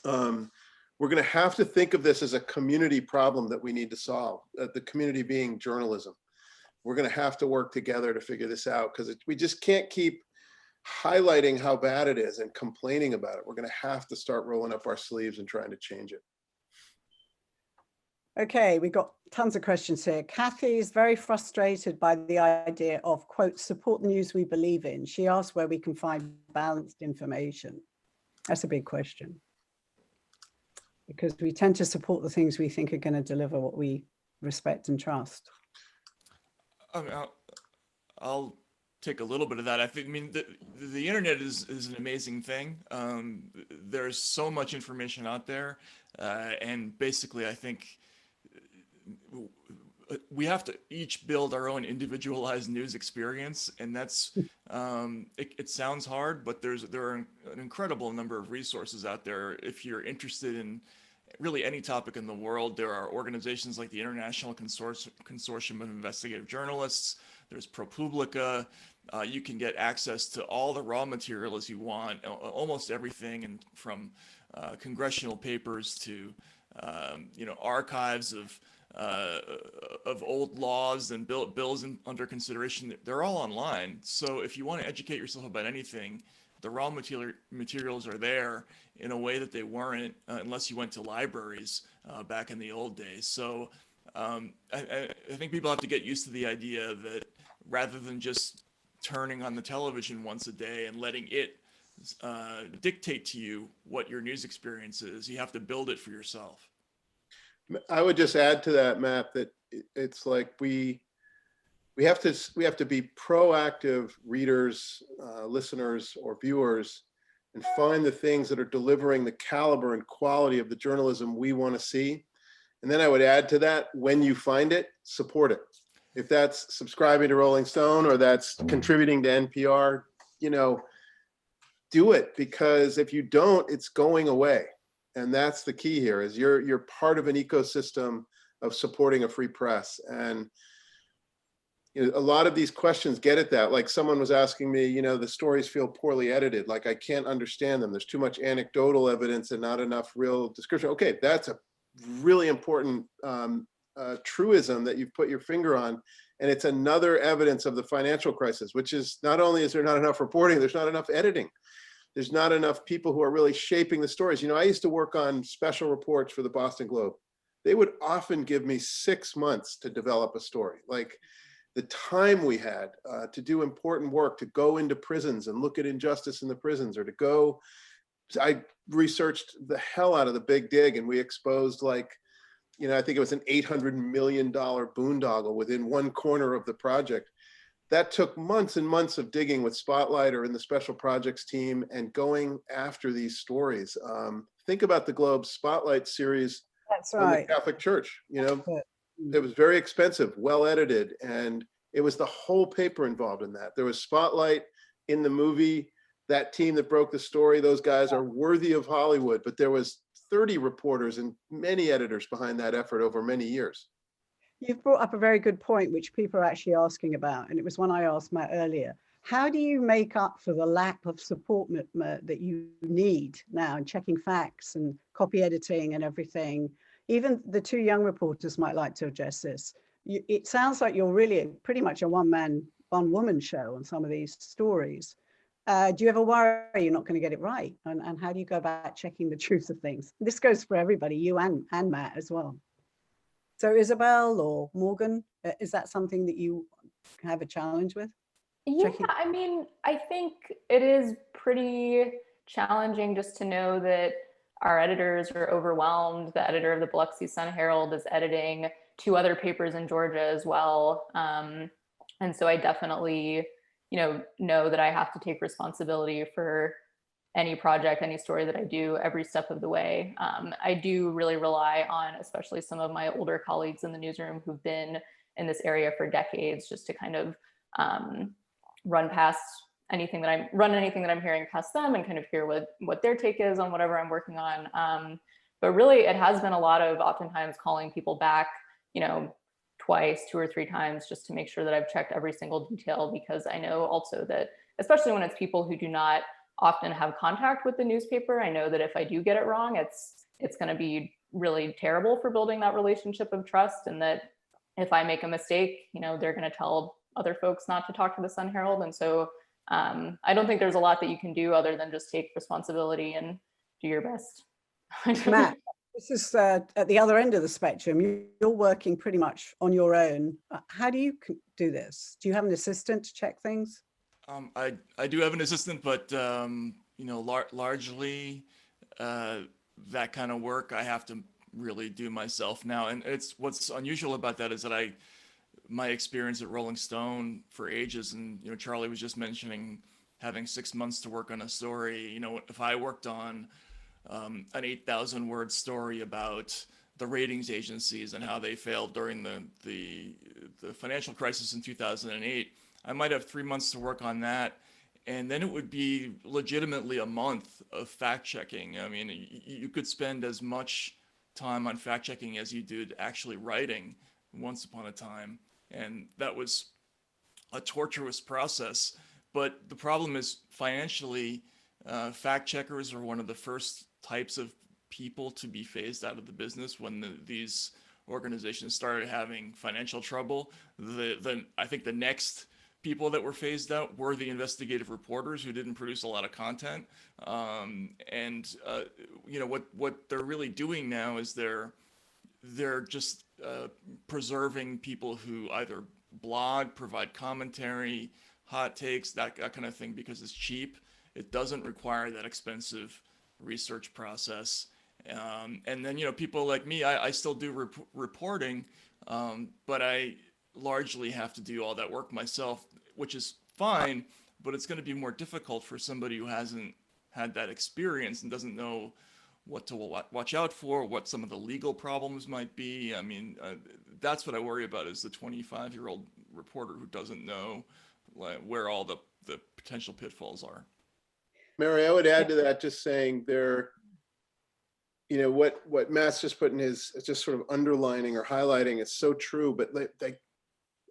we're going to have to think of this as a community problem that we need to solve, the community being journalism. We're going to have to work together to figure this out, because we just can't keep highlighting how bad it is and complaining about it. We're going to have to start rolling up our sleeves and trying to change it. Okay, we got tons of questions here. Kathy is very frustrated by the idea of, quote, support the news we believe in. She asked where we can find balanced information. That's a big question, because we tend to support the things we think are going to deliver what we respect and trust. I'll take a little bit of that. I mean, the internet is an amazing thing. There's so much information out there, and basically, I think we have to each build our own individualized news experience, and that's it sounds hard, but there are an incredible number of resources out there. If you're interested in really any topic in the world, there are organizations like the International Consortium of Investigative Journalists. There's ProPublica. You can get access to all the raw material as you want, almost everything, and from congressional papers to archives of old laws and bills under consideration. They're all online. So if you want to educate yourself about anything, the raw materials are there in a way that they weren't unless you went to libraries back in the old days. So I think people have to get used to the idea that rather than just turning on the television once a day and letting it dictate to you what your news experience is, you have to build it for yourself. I would just add to that, Matt, that it's like we have to be proactive readers, listeners, or viewers, and find the things that are delivering the caliber and quality of the journalism we want to see. And then I would add to that, when you find it, support it. If that's subscribing to Rolling Stone or that's contributing to NPR, do it, because if you don't, it's going away. And that's the key here, is you're part of an ecosystem of supporting a free press. And a lot of these questions get at that. Like someone was asking me, the stories feel poorly edited, like I can't understand them. There's too much anecdotal evidence and not enough real description. Okay, that's a really important truism that you've put your finger on. And it's another evidence of the financial crisis, which is not only is there not enough reporting, there's not enough editing. There's not enough people who are really shaping the stories. I used to work on special reports for the Boston Globe. They would often give me 6 months to develop a story. Like the time we had to do important work, to go into prisons and look at injustice in the prisons, or to go, I researched the hell out of the Big Dig, and we exposed I think it was an $800 million boondoggle within one corner of the project. That took months and months of digging with Spotlight or in the special projects team and going after these stories. Think about the Globe Spotlight series. That's right. On the Catholic Church. It was very expensive, well edited, and it was the whole paper involved in that. There was Spotlight in the movie. That team that broke the story, those guys are worthy of Hollywood, but there was 30 reporters and many editors behind that effort over many years. You've brought up a very good point, which people are actually asking about. And it was one I asked Matt earlier. How do you make up for the lack of support that you need now in checking facts and copy editing and everything? Even the two young reporters might like to address this. It sounds like you're really pretty much a one-man, one-woman show on some of these stories. Do you ever worry you're not going to get it right? And how do you go about checking the truth of things? This goes for everybody, you and Matt as well. So Isabel or Morgan, is that something that you have a challenge with? Yeah, I mean, I think it is pretty challenging just to know that our editors are overwhelmed. The editor of the Biloxi Sun-Herald is editing 2 other papers in Georgia as well. And so I definitely, know that I have to take responsibility for any project, any story that I do every step of the way. I do really rely on, especially some of my older colleagues in the newsroom who've been in this area for decades, just to kind of run anything that I'm hearing past them and kind of hear what their take is on whatever I'm working on. But really, it has been a lot of oftentimes calling people back, twice, 2 or 3 times, just to make sure that I've checked every single detail, because I know also that, especially when it's people who do not often have contact with the newspaper, I know that if I do get it wrong, it's going to be really terrible for building that relationship of trust. And that if I make a mistake, they're going to tell other folks not to talk to the Sun Herald. And so I don't think there's a lot that you can do other than just take responsibility and do your best. Matt, this is at the other end of the spectrum. You're working pretty much on your own. How do you do this? Do you have an assistant to check things? I do have an assistant, but largely that kind of work I have to really do myself now. And it's what's unusual about that is that my experience at Rolling Stone for ages, and Charlie was just mentioning having 6 months to work on a story. If I worked on an 8,000 word story about the ratings agencies and how they failed during the financial crisis in 2008, I might have 3 months to work on that. And then it would be legitimately a month of fact checking. I mean, you could spend as much time on fact checking as you did actually writing once upon a time. And that was a torturous process. But the problem is financially, fact checkers are one of the first types of people to be phased out of the business when these organizations started having financial trouble. I think the next people that were phased out were the investigative reporters who didn't produce a lot of content. What they're really doing now is they're just preserving people who either blog, provide commentary, hot takes, that kind of thing, because it's cheap. It doesn't require that expensive research process. And then, people like me, I still do reporting, but I largely have to do all that work myself, which is fine, but it's going to be more difficult for somebody who hasn't had that experience and doesn't know what to watch out for, what some of the legal problems might be. I mean, that's what I worry about, is the 25-year-old reporter who doesn't know where all the potential pitfalls are. Mary, I would add to that, just saying what Matt's just put in his, just sort of underlining or highlighting, is so true. But like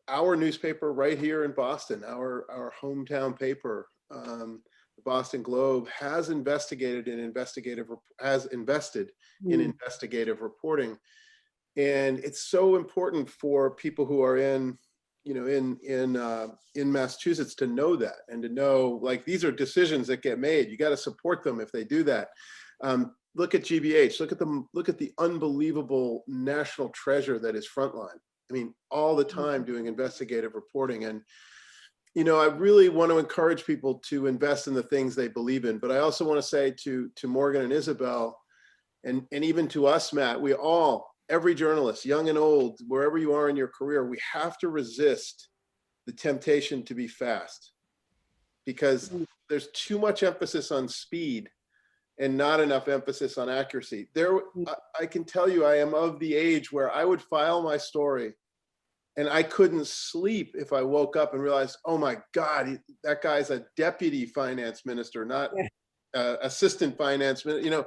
our newspaper right here in Boston, our hometown paper, the Boston Globe, has invested in investigative reporting. And it's so important for people who are in Massachusetts to know that, and to know, like, these are decisions that get made. You got to support them if they do that. Look at GBH. Look at the unbelievable national treasure that is Frontline. I mean, all the time doing investigative reporting. And I really want to encourage people to invest in the things they believe in. But I also want to say to Morgan and Isabel, and even to us, Matt, every journalist, young and old, wherever you are in your career, we have to resist the temptation to be fast, because there's too much emphasis on speed and not enough emphasis on accuracy. I can tell you, I am of the age where I would file my story and I couldn't sleep if I woke up and realized, oh my God, that guy's a deputy finance minister, not assistant finance minister.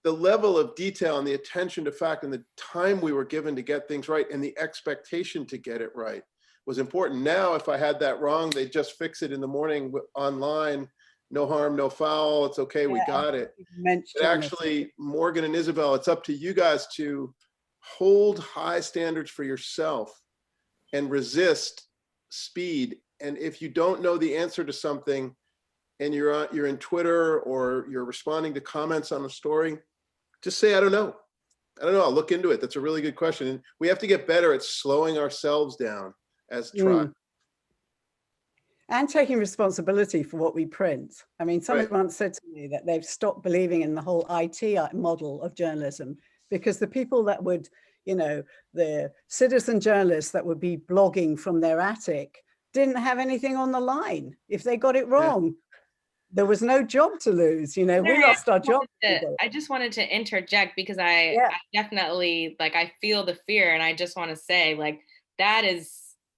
The level of detail and the attention to fact and the time we were given to get things right and the expectation to get it right was important. Now, if I had that wrong, they just fix it in the morning online. No harm, no foul. It's okay. We got it. But actually, Morgan and Isabel, it's up to you guys to hold high standards for yourself and resist speed. And if you don't know the answer to something and you're in Twitter or you're responding to comments on a story, just say, I don't know. I'll look into it. That's a really good question. And we have to get better at slowing ourselves down as tribe. And taking responsibility for what we print. I mean, someone once said to me that they've stopped believing in the whole IT model of journalism, because the people that would, the citizen journalists that would be blogging from their attic didn't have anything on the line. If they got it wrong, there was no job to lose. We lost our job. I just wanted to interject, because I definitely, I feel the fear, and I just want to say, that is,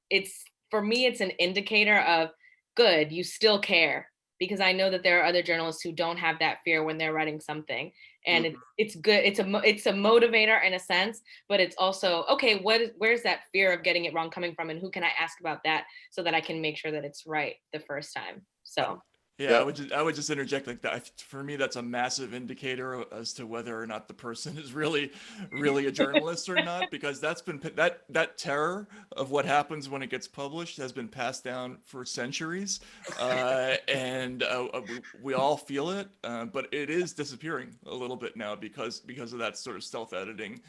it's, for me, it's an indicator of good, you still care, because I know that there are other journalists who don't have that fear when they're writing something. And it's good. It's a motivator in a sense, but it's also, okay, where's that fear of getting it wrong coming from, and who can I ask about that so that I can make sure that it's right the first time? So Yeah, Yeah. I would just interject like that. For me, that's a massive indicator as to whether or not the person is really a journalist or not, because that's been that terror of what happens when it gets published has been passed down for centuries, and we all feel it, but it is disappearing a little bit now because of that sort of stealth editing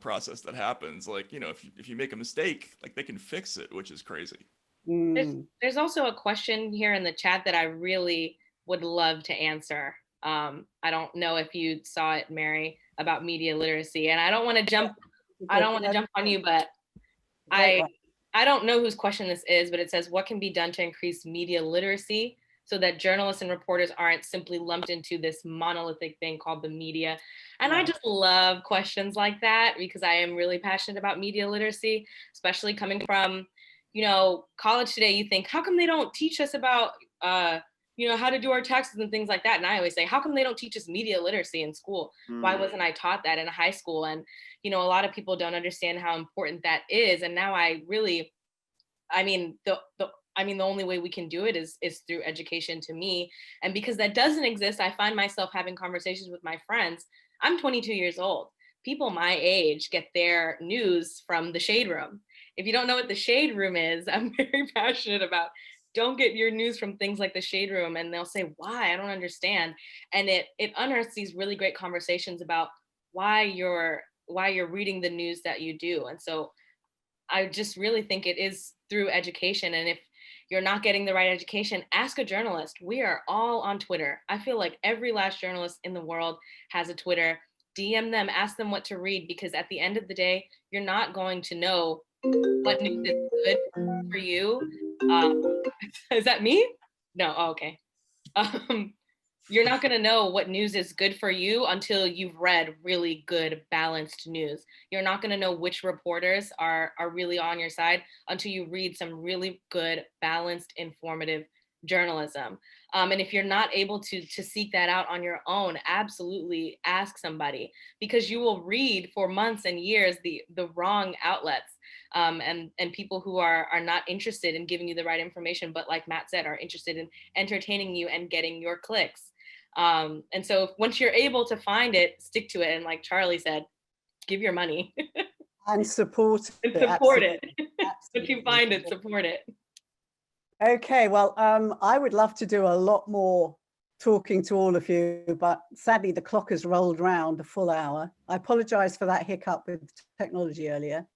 process that happens. Like, if you make a mistake, like they can fix it, which is crazy. there's also a question here in the chat that I really would love to answer. I don't know if you saw it, Mary, about media literacy, and I don't want to jump on you, but Great one. I don't know whose question this is, but it says, what can be done to increase media literacy so that journalists and reporters aren't simply lumped into this monolithic thing called the media? And I just love questions like that, because I am really passionate about media literacy, especially coming from, college today. You think, how come they don't teach us about, how to do our taxes and things like that? And I always say, how come they don't teach us media literacy in school? Why wasn't I taught that in high school? And, a lot of people don't understand how important that is. And now I really, the only way we can do it is through education, to me. And because that doesn't exist, I find myself having conversations with my friends. I'm 22 years old. People my age get their news from the Shade Room. If you don't know what the Shade Room is, I'm very passionate about, don't get your news from things like the Shade Room. And they'll say, why? I don't understand. And it unearths these really great conversations about why you're reading the news that you do. And so I just really think it is through education. And if you're not getting the right education, ask a journalist. We are all on Twitter. I feel like every last journalist in the world has a Twitter. DM them, ask them what to read, because at the end of the day, you're not going to know what news is good for you. Is that me? No, oh, okay. You're not going to know what news is good for you until you've read really good, balanced news. You're not going to know which reporters are really on your side until you read some really good, balanced, informative journalism. And if you're not able to seek that out on your own, absolutely ask somebody, because you will read for months and years the wrong outlets, and people who are not interested in giving you the right information, but like Matt said, are interested in entertaining you and getting your clicks. And so once you're able to find it, stick to it. And like Charlie said, give your money And support and it. support it. Absolutely. If you find it, support it. Okay, well, I would love to do a lot more talking to all of you, but sadly the clock has rolled round a full hour. I apologize for that hiccup with technology earlier.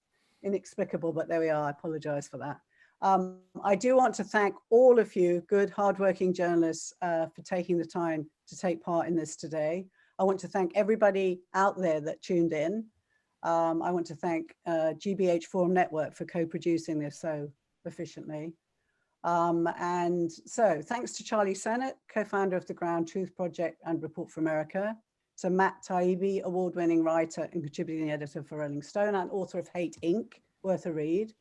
Inexplicable, but there we are. I apologize for that. I do want to thank all of you good, hardworking journalists for taking the time to take part in this today. I want to thank everybody out there that tuned in. I want to thank GBH Forum Network for co-producing this so efficiently. And so thanks to Charlie Sennett, co-founder of the Ground Truth Project and Report for America, to Matt Taibbi, award-winning writer and contributing editor for Rolling Stone and author of Hate Inc., worth a read.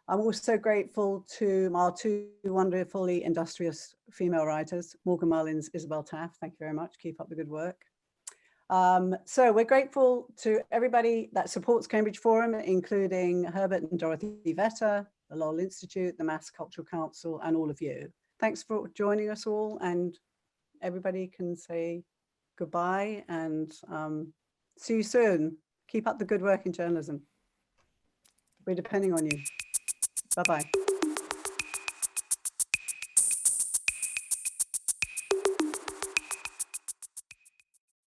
I'm also grateful to our two wonderfully industrious female writers, Morgan Mullins, Isabel Taft. Thank you very much. Keep up the good work. So we're grateful to everybody that supports Cambridge Forum, including Herbert and Dorothy Vetter, the Lowell Institute, the Mass Cultural Council, and all of you. Thanks for joining us all, and everybody can say goodbye and see you soon. Keep up the good work in journalism. We're depending on you. Bye-bye.